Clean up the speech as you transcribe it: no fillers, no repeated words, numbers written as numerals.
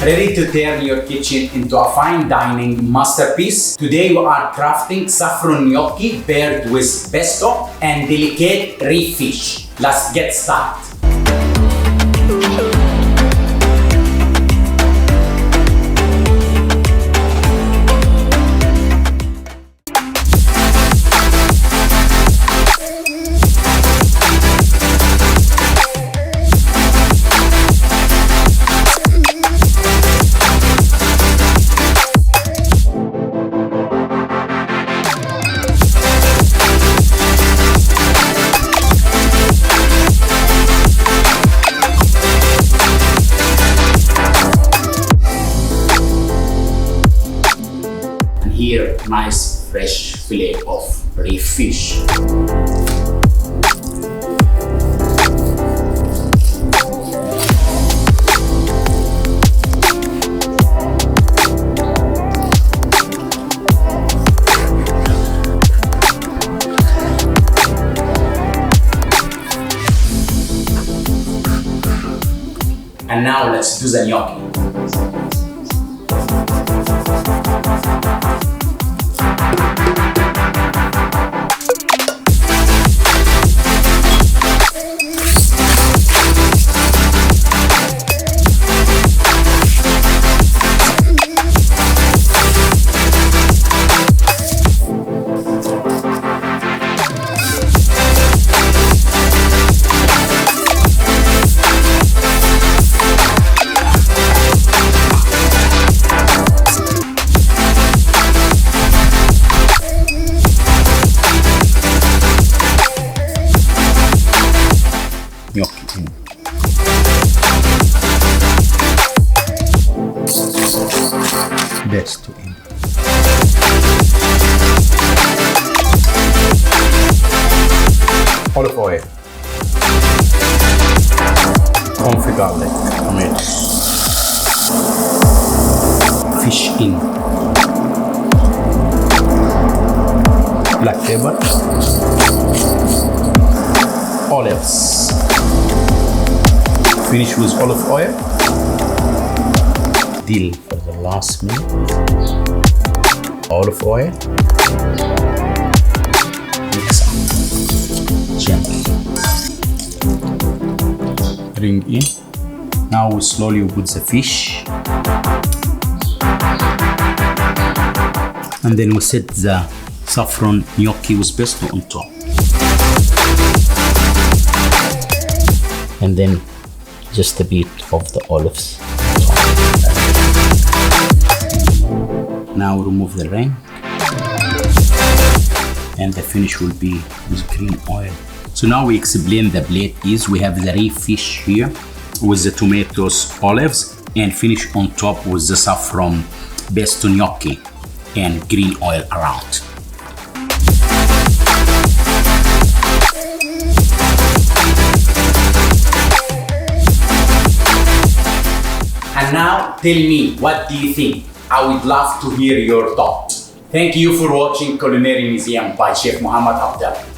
Ready to turn your kitchen into a fine dining masterpiece? Today we are crafting saffron gnocchi paired with pesto and delicate reef fish. Let's get started. Here, nice fresh fillet of reef fish. And now let's do the gnocchi. Gnocchi in. Pesto in. Olive oil. Confit garlic. Tomato. Fish in. Black pepper. Olives. Finish with olive oil. Dill for the last minute. Olive oil. Mix up. Gently. Bring in. Now we slowly put the fish. And then we set the saffron gnocchi with pesto on top. And then just a bit of the olives. Now remove the ring. And the finish will be with green oil. So now we explain the plate is we have the reef fish here with the tomatoes, olives, and finish on top with the saffron pesto gnocchi and green oil around. And now tell me, what do you think? I would love to hear your thoughts. Thank you for watching Culinary Museum by Chef Mohamed Abdell.